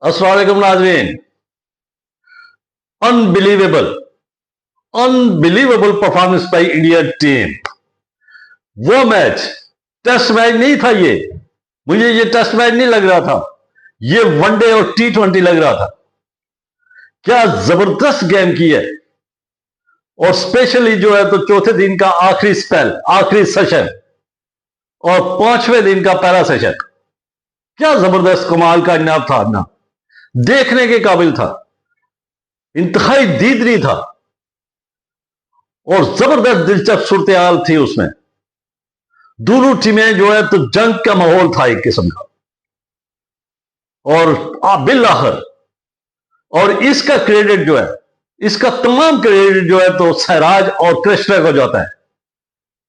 अस्सलाम वालेकुम नाज़रीन। Unbelievable unbelievable performance by Indian team. वो मैच टेस्ट मैच नहीं था। मुझे ये टेस्ट मैच नहीं लग रहा था, ये वनडे और T20 लग रहा था। क्या जबरदस्त गेम की है। और स्पेशली जो है तो चौथे दिन का आखिरी स्पेल, आखिरी सेशन और पांचवें दिन का पहला सेशन, क्या जबरदस्त कमाल का इनाम था ना, देखने के काबिल था, इंतहाई दीदनी था और जबरदस्त दिलचस्प सूरत हाल थी उसमें। दोनों टीमें जो है तो जंग का माहौल था एक किस्म का। और बिल आखिर और इसका क्रेडिट जो है, इसका तमाम क्रेडिट जो है तो सहराज और कृष्णा को जाता है,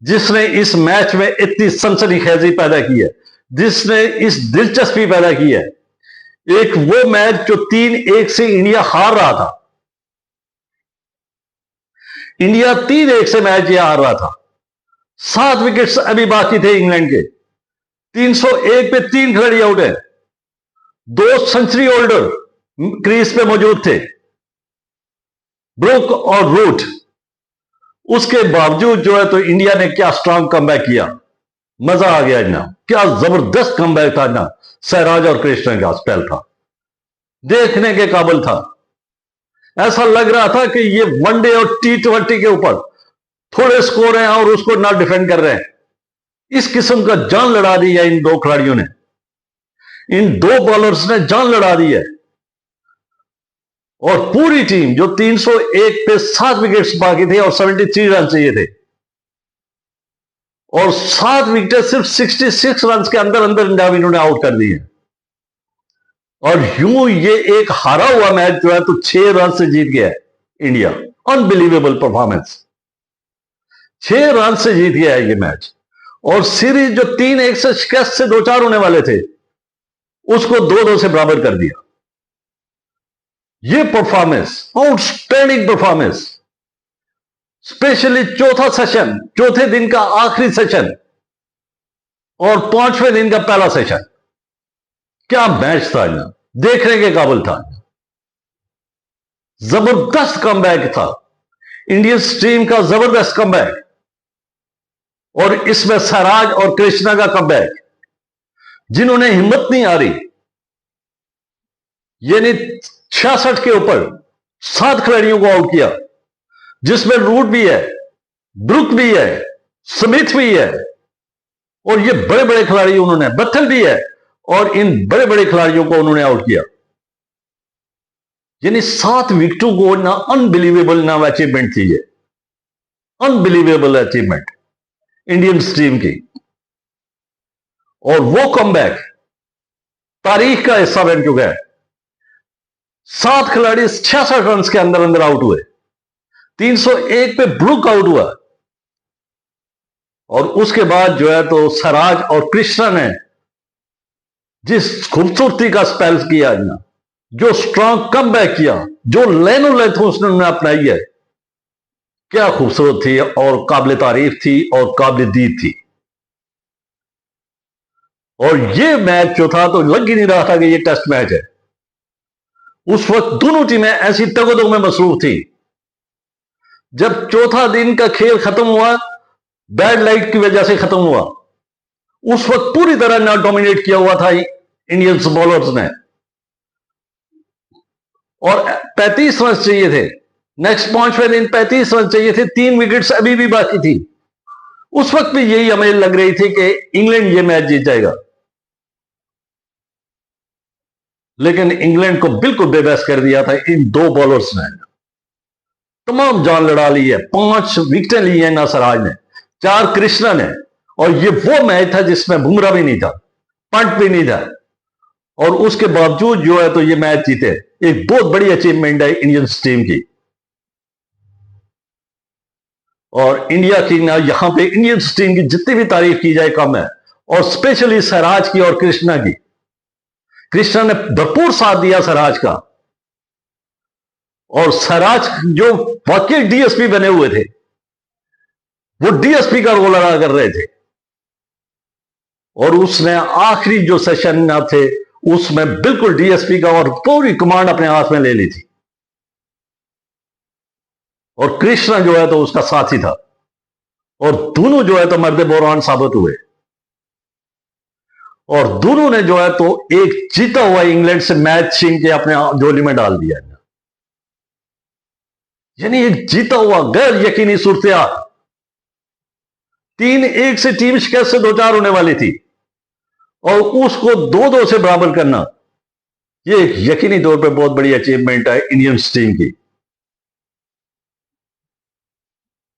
जिसने इस मैच में इतनी सनसनीखेजी पैदा की है, जिसने इस दिलचस्पी पैदा की है। एक वो मैच जो 3-1 से इंडिया हार रहा था, इंडिया 3-1 से मैच ये हार रहा था। 7 विकेट्स अभी बाकी थे इंग्लैंड के। 301 पे 3 खिलाड़ी आउट है, 2 सेंचुरी होल्डर क्रीज पे मौजूद थे, ब्रुक और रूट। उसके बावजूद जो है तो इंडिया ने क्या स्ट्रांग कमबैक किया, मजा आ गया ना। क्या जबरदस्त कमबैक था ना, सहराज और कृष्णा का स्पेल था, देखने के काबिल था। ऐसा लग रहा था कि ये वनडे और T20 के ऊपर थोड़े स्कोर हैं और उसको ना डिफेंड कर रहे हैं। इस किस्म का जान लड़ा दी है इन दो खिलाड़ियों ने, इन दो बॉलर्स ने जान लड़ा दी है। और पूरी टीम जो 301 पे 7 विकेट्स बाकी थे और 73 रन चाहिए थे, और 7 विकेट सिर्फ 66 रन के अंदर अंदर इन्होंने आउट कर दिए। और यूं ये एक हारा हुआ मैच जो है तो 6 रन से जीत गया है इंडिया। अनबिलीवेबल परफॉर्मेंस, 6 रन से जीत गया है ये मैच। और सीरीज जो 3-1 से शिकस्त से 2-4 होने वाले थे, उसको 2-2 से बराबर कर दिया। ये परफॉर्मेंस, आउटस्टैंडिंग परफॉर्मेंस, स्पेशली चौथा सेशन, चौथे दिन का आखिरी सेशन और पांचवें दिन का पहला सेशन, क्या मैच था ना, देखने के काबिल था। जबरदस्त कमबैक था इंडियन टीम का, जबरदस्त कमबैक। और इसमें सहराज और कृष्णा का कमबैक, जिन्होंने हिम्मत नहीं हारी, यानी 66 के ऊपर 7 खिलाड़ियों को आउट किया, जिसमें रूट भी है, ब्रुक भी है, स्मिथ भी है, और ये बड़े बड़े खिलाड़ी उन्होंने, बथल भी है, और इन बड़े बड़े खिलाड़ियों को उन्होंने आउट किया। यानी 7 विकेटों को ना, अनबिलीवेबल ना अचीवमेंट थी ये, अनबिलीवेबल अचीवमेंट इंडियन टीम की। और वो कमबैक तारीख का हिस्सा बन चुका है। 7 खिलाड़ी 66 रन के अंदर अंदर आउट हुए, 301 पे ब्रुक आउट हुआ, और उसके बाद जो है तो सहराज और कृष्णा ने जिस खूबसूरती का स्पेल किया ना, जो स्ट्रांग कमबैक किया, जो लेनो लेथ उसने अपनाई है, क्या खूबसूरत थी और काबिल तारीफ थी और काबिल दीद थी। और ये मैच जो था तो लग ही नहीं रहा था कि ये टेस्ट मैच है। उस वक्त दोनों टीमें ऐसी तगदों में मसरूफ थी। जब चौथा दिन का खेल खत्म हुआ, बैड लाइट की वजह से खत्म हुआ, उस वक्त पूरी तरह ना डोमिनेट किया हुआ था इंडियंस बॉलर्स ने, और 35 रन चाहिए थे। नेक्स्ट पांचवें दिन 35 रन चाहिए थे, 3 विकेट्स अभी भी बाकी थी। उस वक्त भी यही हमें लग रही थी कि इंग्लैंड ये मैच जीत जाएगा, लेकिन इंग्लैंड को बिल्कुल बेबस कर दिया था इन दो बॉलर्स ने। तमाम जान लड़ा ली है, 5 विकेटें ली हैं ना सहराज ने, 4 कृष्णा ने। और ये वो मैच था जिसमें बुमराह भी नहीं था, पंट भी नहीं था, और उसके बावजूद जो है तो ये मैच जीते। एक बहुत बड़ी अचीवमेंट है इंडियन टीम की। और इंडिया की ना, यहां पे इंडियन टीम की जितनी भी तारीफ की जाए कम है, और स्पेशली सहराज की और कृष्णा की। कृष्णा ने भरपूर साथ दिया सहराज का, और सहराज जो वाकई डीएसपी बने हुए थे, वो डीएसपी का रोल अदा कर रहे थे। और उसने आखिरी जो सेशन ना थे उसमें बिल्कुल डीएसपी का और पूरी कमांड अपने हाथ में ले ली थी। और कृष्णा जो है तो उसका साथी था, और दोनों जो है तो मर्द बोरान साबित हुए, और दोनों ने जो है तो एक जीता हुआ इंग्लैंड से मैच छीन के अपने झोली में डाल दिया। यानी एक जीता हुआ गैर यकीनी सूरत 3-1 से टीम शिकस्त से 2-4 होने वाली थी, और उसको 2-2 से बराबर करना, यह एक यकीनी तौर पे बहुत बड़ी अचीवमेंट है इंडियन टीम की।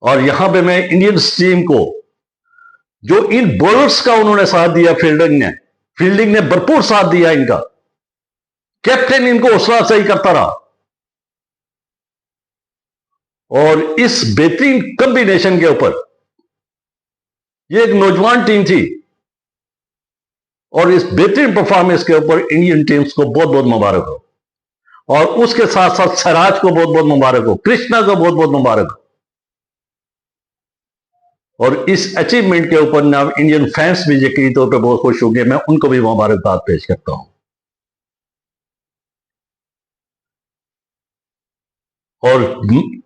और यहां पे मैं इंडियन टीम को, जो इन बॉलर्स का उन्होंने साथ दिया, फील्डिंग ने भरपूर साथ दिया इनका, कैप्टन इनको हौसला अफजाई करता रहा, और इस बेहतरीन कॉम्बिनेशन के ऊपर, यह एक नौजवान टीम थी, और इस बेहतरीन परफॉर्मेंस के ऊपर इंडियन टीम्स को बहुत बहुत मुबारक हो, और उसके साथ साथ सिराज को बहुत बहुत मुबारक हो, कृष्णा को बहुत बहुत मुबारक हो। और इस अचीवमेंट के ऊपर ना इंडियन फैंस भी यकीनी तौर पर बहुत खुश होंगे, मैं उनको भी मुबारकबाद पेश करता हूं। और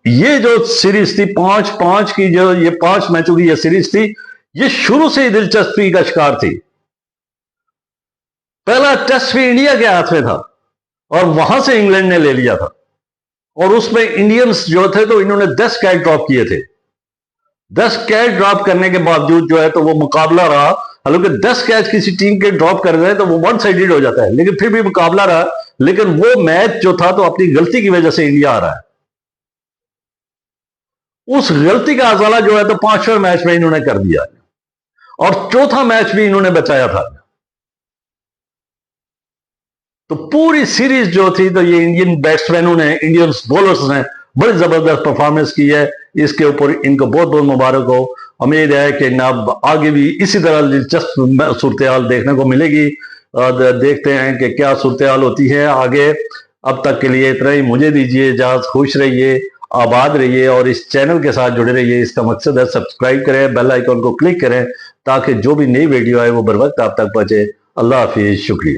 ये जो सीरीज थी 5-5 की, जो ये 5 मैचों की ये सीरीज थी, ये शुरू से ही दिलचस्पी का शिकार थी। पहला टेस्ट भी इंडिया के हाथ में था, और वहां से इंग्लैंड ने ले लिया था, और उसमें इंडियंस जो थे तो इन्होंने 10 कैच ड्रॉप किए थे। 10 कैच ड्रॉप करने के बावजूद जो है तो वो मुकाबला रहा, हालांकि 10 कैच किसी टीम के ड्रॉप कर रहे हैं तो वो वन साइडेड हो जाता है, लेकिन फिर भी मुकाबला रहा। लेकिन वो मैच जो था तो अपनी गलती की वजह से इंडिया आ रहा है, उस गलती का अजाला जो है तो 5वें मैच में इन्होंने कर दिया, और चौथा मैच भी इन्होंने बचाया था। तो पूरी सीरीज जो थी तो ये इंडियन बैट्समैनों ने, इंडियन बॉलर्स ने बड़ी जबरदस्त परफॉर्मेंस की है। इसके ऊपर इनको बहुत बहुत मुबारक हो। उम्मीद है कि अब आगे भी इसी तरह दिलचस्प सूरत देखने को मिलेगी। देखते हैं कि क्या सूरत होती है आगे। अब तक के लिए इतना ही, मुझे दीजिए इजाजत। खुश रहिए, आबाद रहिए, और इस चैनल के साथ जुड़े रहिए। इसका मकसद है सब्सक्राइब करें, बेल आइकन को क्लिक करें, ताकि जो भी नई वीडियो आए वो बर वक्त आप तक पहुंचे। अल्लाह हाफिज, शुक्रिया।